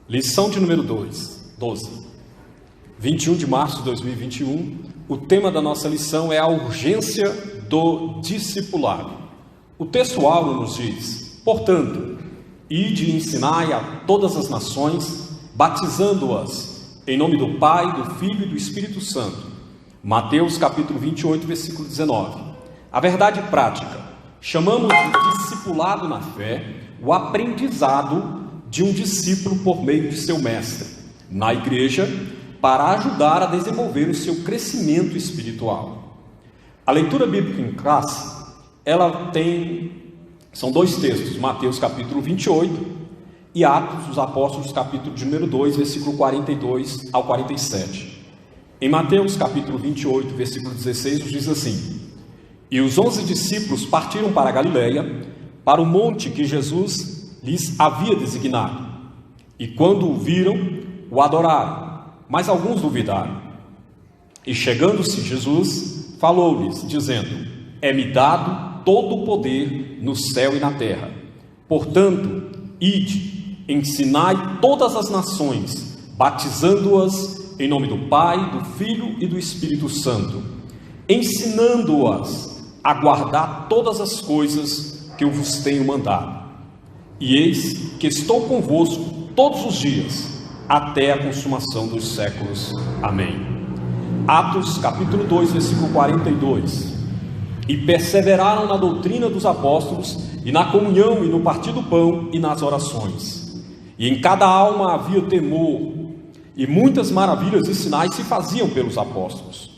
Lição de número 12. 21 de março de 2021. O tema da nossa lição é a urgência do discipulado. O textual nos diz: portanto, ide e ensinai a todas as nações, batizando-as em nome do Pai, do Filho e do Espírito Santo. Mateus capítulo 28, versículo 19. A verdade prática: chamamos de discipulado na fé o aprendizado de um discípulo por meio de seu mestre, na igreja, para ajudar a desenvolver o seu crescimento espiritual. A leitura bíblica em classe, são dois textos, Mateus capítulo 28 e Atos dos Apóstolos capítulo de número 2, versículo 42 ao 47. Em Mateus capítulo 28, versículo 16, nos diz assim: E os 11 discípulos partiram para a Galileia, para o monte que Jesus lhes havia designado. E quando o viram, o adoraram, mas alguns duvidaram. E chegando-se Jesus, falou-lhes, dizendo: É-me dado todo o poder no céu e na terra. Portanto, ide, ensinai todas as nações, batizando-as em nome do Pai, do Filho e do Espírito Santo, ensinando-as a guardar todas as coisas que eu vos tenho mandado. E eis que estou convosco todos os dias, até a consumação dos séculos. Amém. Atos capítulo 2, versículo 42. E perseveraram na doutrina dos apóstolos, e na comunhão, e no partir do pão, e nas orações. E em cada alma havia temor, e muitas maravilhas e sinais se faziam pelos apóstolos.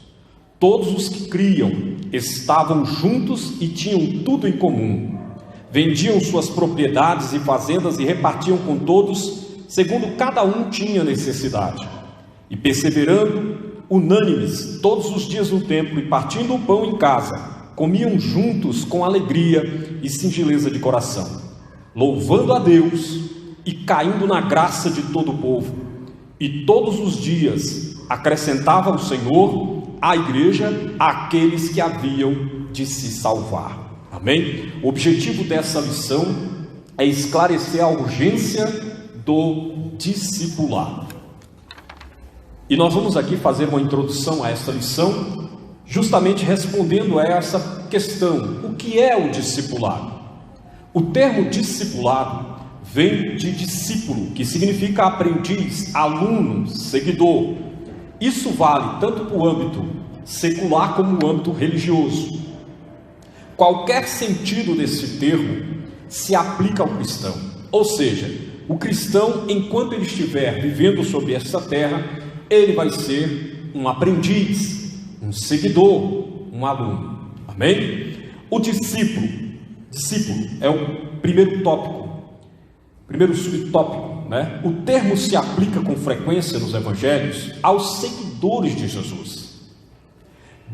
Todos os que criam estavam juntos e tinham tudo em comum. Vendiam suas propriedades e fazendas e repartiam com todos, segundo cada um tinha necessidade. E perseverando, unânimes, todos os dias no templo, e partindo o pão em casa, comiam juntos com alegria e singeleza de coração, louvando a Deus e caindo na graça de todo o povo. E todos os dias acrescentava o Senhor à igreja aqueles que haviam de se salvar. Amém? O objetivo dessa lição é esclarecer a urgência do discipulado. E nós vamos aqui fazer uma introdução a esta lição, justamente respondendo a essa questão: o que é o discipulado? O termo discipulado vem de discípulo, que significa aprendiz, aluno, seguidor. Isso vale tanto para o âmbito secular como no âmbito religioso. Qualquer sentido desse termo se aplica ao cristão, ou seja, o cristão, enquanto ele estiver vivendo sobre esta terra, ele vai ser um aprendiz, um seguidor, um aluno. Amém? O discípulo é o primeiro tópico, primeiro subtópico, né? O termo se aplica com frequência nos evangelhos aos seguidores de Jesus.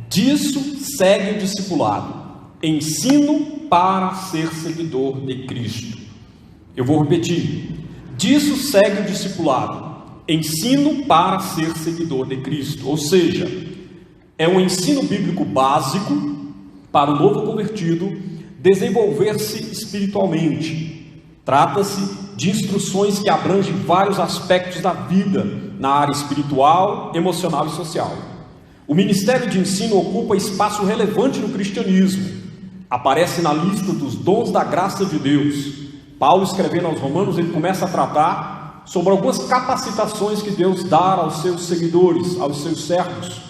Disso segue o discipulado: ensino para ser seguidor de Cristo. Eu vou repetir: disso segue o discipulado, ensino para ser seguidor de Cristo. Ou seja, é um ensino bíblico básico para o novo convertido desenvolver-se espiritualmente. Trata-se de instruções que abrangem vários aspectos da vida na área espiritual, emocional e social. O ministério de ensino ocupa espaço relevante no cristianismo. Aparece na lista dos dons da graça de Deus. Paulo, escrevendo aos Romanos, ele começa a tratar sobre algumas capacitações que Deus dá aos seus seguidores, aos seus servos.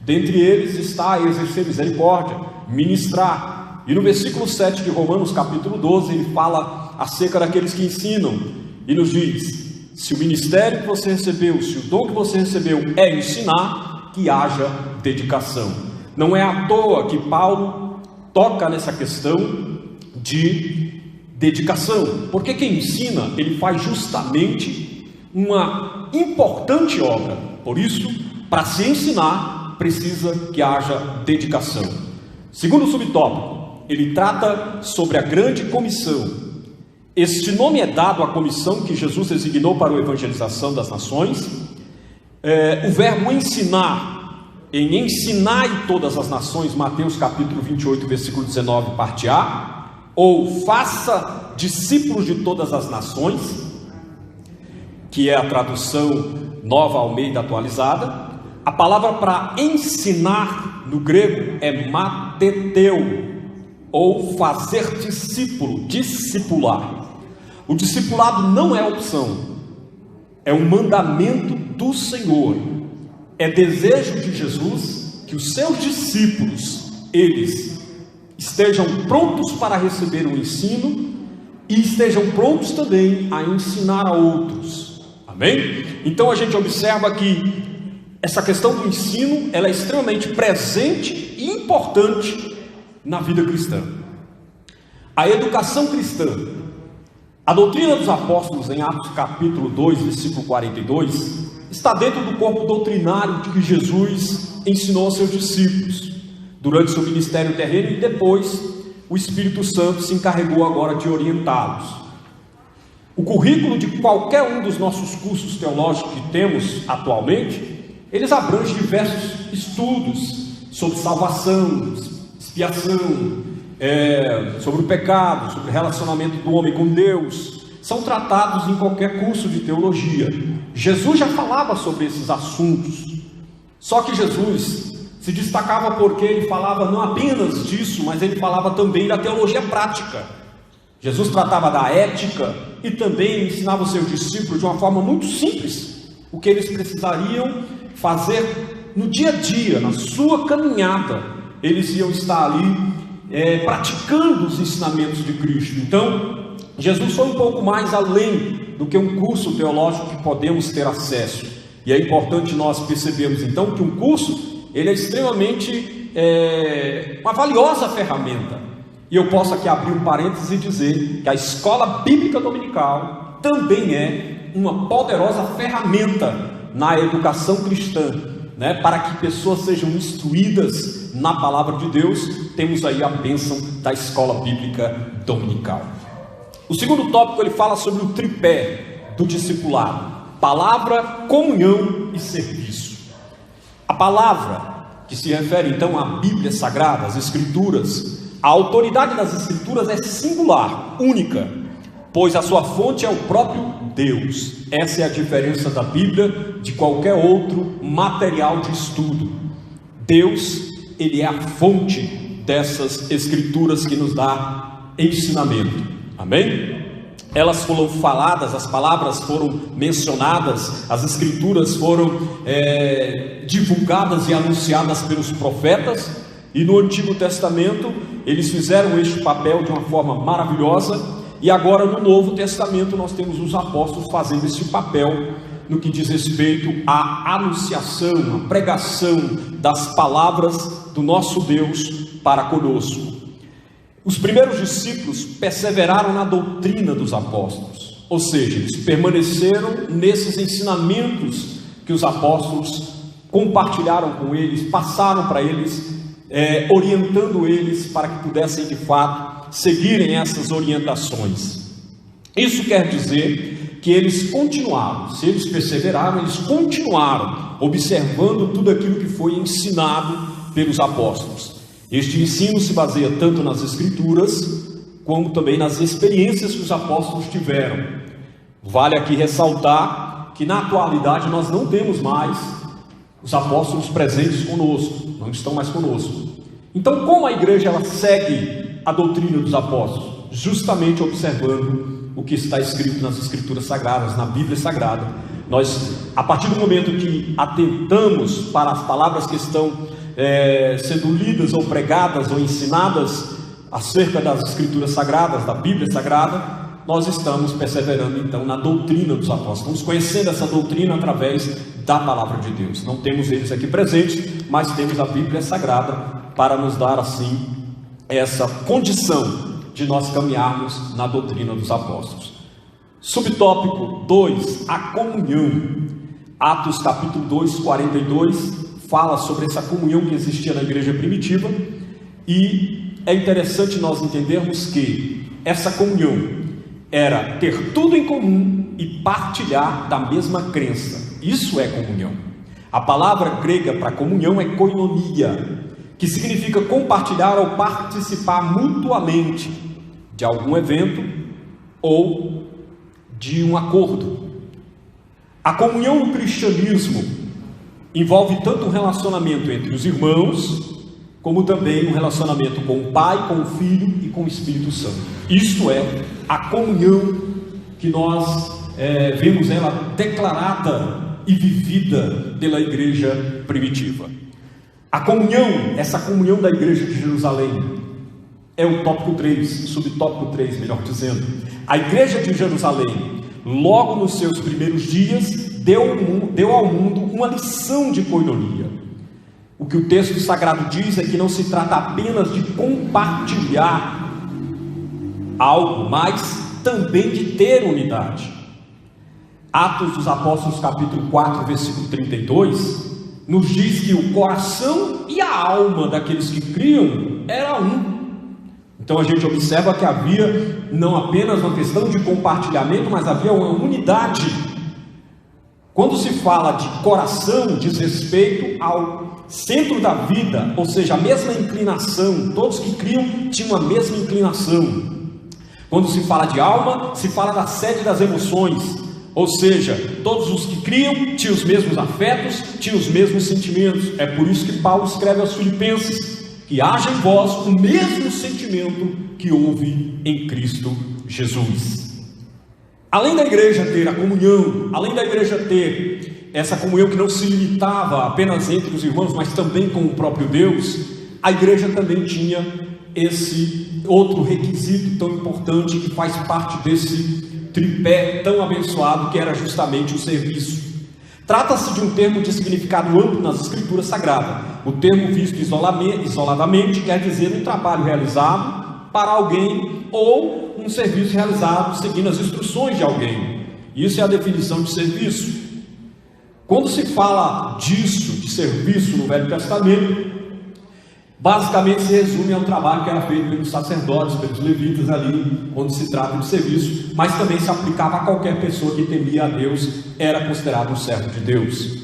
Dentre eles está exercer misericórdia, ministrar. E no versículo 7 de Romanos capítulo 12, ele fala acerca daqueles que ensinam e nos diz: se o ministério que você recebeu, se o dom que você recebeu é ensinar, que haja dedicação. Não é à toa que Paulo toca nessa questão de dedicação, porque quem ensina, ele faz justamente uma importante obra. Por isso, para se ensinar, precisa que haja dedicação. Segundo subtópico, ele trata sobre a grande comissão. Este nome é dado à comissão que Jesus designou para a evangelização das nações. O verbo ensinar, em ensinai todas as nações, Mateus capítulo 28, versículo 19, parte A, ou faça discípulos de todas as nações, que é a tradução Nova Almeida atualizada. A palavra para ensinar no grego é mateteu, ou fazer discípulo, discipular. O discipulado não é opção, é um mandamento do Senhor. É desejo de Jesus que os seus discípulos, eles estejam prontos para receber o ensino e estejam prontos também a ensinar a outros. Amém? Então a gente observa que essa questão do ensino, ela é extremamente presente e importante na vida cristã. A educação cristã, a doutrina dos apóstolos em Atos capítulo 2, versículo 42, está dentro do corpo doutrinário de que Jesus ensinou aos seus discípulos durante seu ministério terreno, e depois o Espírito Santo se encarregou agora de orientá-los. O currículo de qualquer um dos nossos cursos teológicos que temos atualmente, eles abrangem diversos estudos sobre salvação, expiação, sobre o pecado, sobre o relacionamento do homem com Deus. São tratados em qualquer curso de teologia. Jesus já falava sobre esses assuntos, só que Jesus se destacava porque ele falava não apenas disso, mas ele falava também da teologia prática. Jesus tratava da ética e também ensinava os seus discípulos de uma forma muito simples o que eles precisariam fazer no dia a dia, na sua caminhada. Eles iam estar ali praticando os ensinamentos de Cristo. Então Jesus foi um pouco mais além do que um curso teológico que podemos ter acesso. E é importante nós percebermos então que um curso, ele é extremamente uma valiosa ferramenta. E eu posso aqui abrir um parênteses e dizer que a escola bíblica dominical também é uma poderosa ferramenta na educação cristã, né? Para que pessoas sejam instruídas na palavra de Deus. Temos aí a bênção da escola bíblica dominical. O segundo tópico, ele fala sobre o tripé do discipulado: palavra, comunhão e serviço. A palavra, que se refere então à Bíblia Sagrada, às Escrituras, a autoridade das Escrituras é singular, única, pois a sua fonte é o próprio Deus. Essa é a diferença da Bíblia de qualquer outro material de estudo. Deus, ele é a fonte dessas Escrituras que nos dá ensinamento. Amém? Elas foram faladas, as palavras foram mencionadas, as Escrituras foram divulgadas e anunciadas pelos profetas, e no Antigo Testamento eles fizeram este papel de uma forma maravilhosa, e agora no Novo Testamento nós temos os apóstolos fazendo esse papel no que diz respeito à anunciação, à pregação das palavras do nosso Deus para conosco. Os primeiros discípulos perseveraram na doutrina dos apóstolos, ou seja, eles permaneceram nesses ensinamentos que os apóstolos compartilharam com eles, passaram para eles, orientando eles para que pudessem de fato seguirem essas orientações. Isso quer dizer que eles continuaram, se eles perseveraram, eles continuaram observando tudo aquilo que foi ensinado pelos apóstolos. Este ensino se baseia tanto nas Escrituras, como também nas experiências que os apóstolos tiveram. Vale aqui ressaltar que na atualidade nós não temos mais os apóstolos presentes conosco, não estão mais conosco. Então, como a igreja ela segue a doutrina dos apóstolos? Justamente observando o que está escrito nas Escrituras Sagradas, na Bíblia Sagrada. Nós, a partir do momento que atentamos para as palavras que estão sendo lidas ou pregadas ou ensinadas acerca das Escrituras Sagradas, da Bíblia Sagrada, nós estamos perseverando então na doutrina dos apóstolos, estamos conhecendo essa doutrina através da palavra de Deus. Não temos eles aqui presentes, mas temos a Bíblia Sagrada para nos dar assim essa condição de nós caminharmos na doutrina dos apóstolos. Subtópico 2, a comunhão. Atos capítulo 2, 42 fala sobre essa comunhão que existia na igreja primitiva, e é interessante nós entendermos que essa comunhão era ter tudo em comum e partilhar da mesma crença. Isso é comunhão. A palavra grega para comunhão é koinonia, que significa compartilhar ou participar mutuamente de algum evento ou de um acordo. A comunhão no cristianismo envolve tanto um relacionamento entre os irmãos, como também um relacionamento com o Pai, com o Filho e com o Espírito Santo. Isto é a comunhão que nós vemos ela declarada e vivida pela igreja primitiva. A comunhão, essa comunhão da igreja de Jerusalém, é o tópico 3, subtópico 3, melhor dizendo. A igreja de Jerusalém, logo nos seus primeiros dias, deu ao mundo uma lição de coinonia. O que o texto sagrado diz é que não se trata apenas de compartilhar algo, mas também de ter unidade. Atos dos Apóstolos, capítulo 4, versículo 32, nos diz que o coração e a alma daqueles que criam era um. Então a gente observa que havia não apenas uma questão de compartilhamento, mas havia uma unidade. Quando se fala de coração, diz respeito ao centro da vida, ou seja, a mesma inclinação. Todos que criam tinham a mesma inclinação. Quando se fala de alma, se fala da sede das emoções, ou seja, todos os que criam tinham os mesmos afetos, tinham os mesmos sentimentos. É por isso que Paulo escreve aos Filipenses: que haja em vós o mesmo sentimento que houve em Cristo Jesus. Além da igreja ter a comunhão, além da igreja ter essa comunhão que não se limitava apenas entre os irmãos, mas também com o próprio Deus, a igreja também tinha esse outro requisito tão importante que faz parte desse tripé tão abençoado, que era justamente o serviço. Trata-se de um termo de significado amplo nas escrituras sagradas. O termo visto isoladamente quer dizer um trabalho realizado para alguém ou um serviço realizado seguindo as instruções de alguém. Isso é a definição de serviço. Quando se fala disso, de serviço no Velho Testamento, basicamente se resume ao trabalho que era feito pelos sacerdotes, pelos levitas ali, quando se trata de serviço, mas também se aplicava a qualquer pessoa que temia a Deus, era considerado um servo de Deus.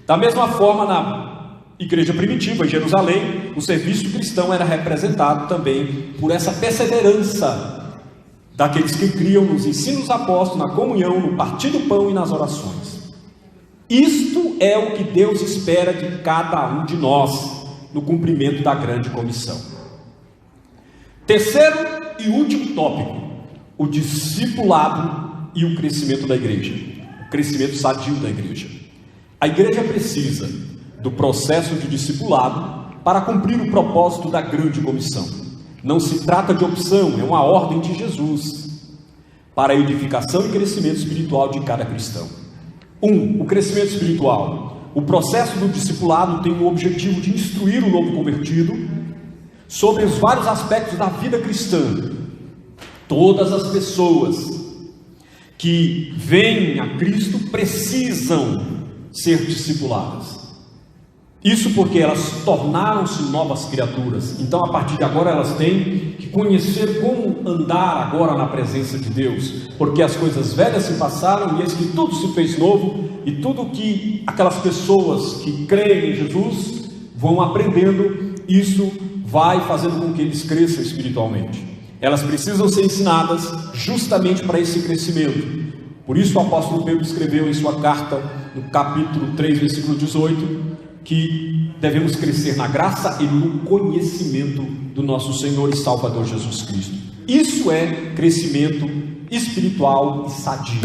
Da mesma forma, na igreja primitiva em Jerusalém, o serviço cristão era representado também por essa perseverança daqueles que criam nos ensinos dos apóstolos, na comunhão, no partir do pão e nas orações. Isto é o que Deus espera de cada um de nós no cumprimento da grande comissão. Terceiro e último tópico: o discipulado e o crescimento da igreja, o crescimento sadio da igreja. A igreja precisa do processo de discipulado para cumprir o propósito da grande comissão. Não se trata de opção, é uma ordem de Jesus para a edificação e crescimento espiritual de cada cristão. O crescimento espiritual. O processo do discipulado tem o objetivo de instruir o novo convertido sobre os vários aspectos da vida cristã. Todas as pessoas que vêm a Cristo precisam ser discipuladas. Isso porque elas tornaram-se novas criaturas. Então, a partir de agora, elas têm que conhecer como andar agora na presença de Deus, porque as coisas velhas se passaram e eis que tudo se fez novo. E tudo que aquelas pessoas que creem em Jesus vão aprendendo, isso vai fazendo com que eles cresçam espiritualmente. Elas precisam ser ensinadas justamente para esse crescimento. Por isso o apóstolo Pedro escreveu em sua carta, no capítulo 3, versículo 18, que devemos crescer na graça e no conhecimento do nosso Senhor e Salvador Jesus Cristo. Isso é crescimento espiritual e sadio.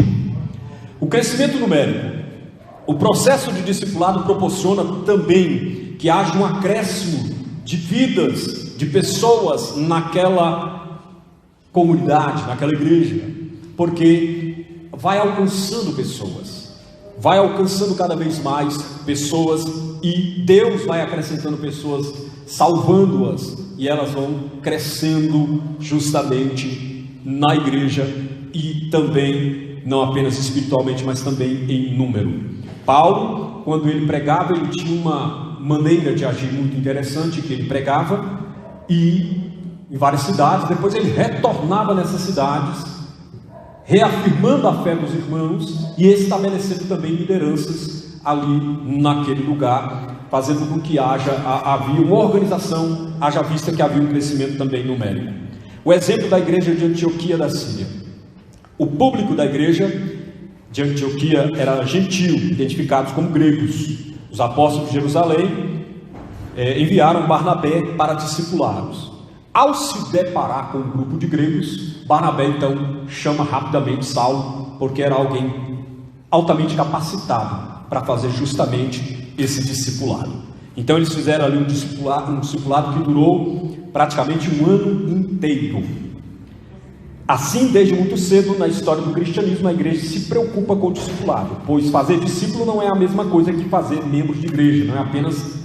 O crescimento numérico. O processo de discipulado proporciona também que haja um acréscimo de vidas, de pessoas naquela comunidade, naquela igreja, porque vai alcançando pessoas, vai alcançando cada vez mais pessoas, e Deus vai acrescentando pessoas, salvando-as, e elas vão crescendo justamente na igreja, e também, não apenas espiritualmente, mas também em número. Paulo, quando ele pregava, ele tinha uma maneira de agir muito interessante, que ele pregava e em várias cidades, depois ele retornava nessas cidades, reafirmando a fé dos irmãos e estabelecendo também lideranças ali naquele lugar, fazendo com que havia uma organização, haja vista que havia um crescimento também numérico. O exemplo da igreja de Antioquia da Síria. O público da igreja de Antioquia era gentil, identificados como gregos. Os apóstolos de Jerusalém enviaram Barnabé para discipulá-los. Ao se deparar com um grupo de gregos, Barnabé então chama rapidamente Saulo, porque era alguém altamente capacitado para fazer justamente esse discipulado. Então eles fizeram ali um discipulado que durou praticamente um ano inteiro. Assim, desde muito cedo na história do cristianismo, a igreja se preocupa com o discipulado, pois fazer discípulo não é a mesma coisa que fazer membros de igreja, não é apenas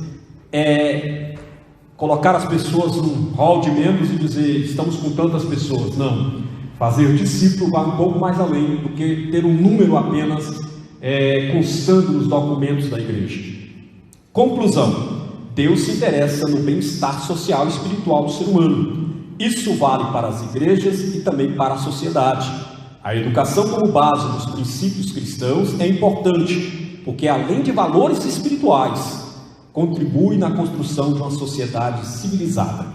colocar as pessoas num hall de membros e dizer, estamos com tantas pessoas. Não, fazer discípulo vai um pouco mais além do que ter um número apenas constando nos documentos da igreja. Conclusão: Deus se interessa no bem-estar social e espiritual do ser humano. Isso vale para as igrejas e também para a sociedade. A educação como base dos princípios cristãos é importante, porque além de valores espirituais, contribui na construção de uma sociedade civilizada.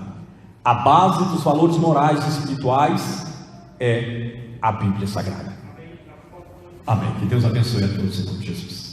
A base dos valores morais e espirituais é a Bíblia Sagrada. Amém. Que Deus abençoe a todos em nome de Jesus.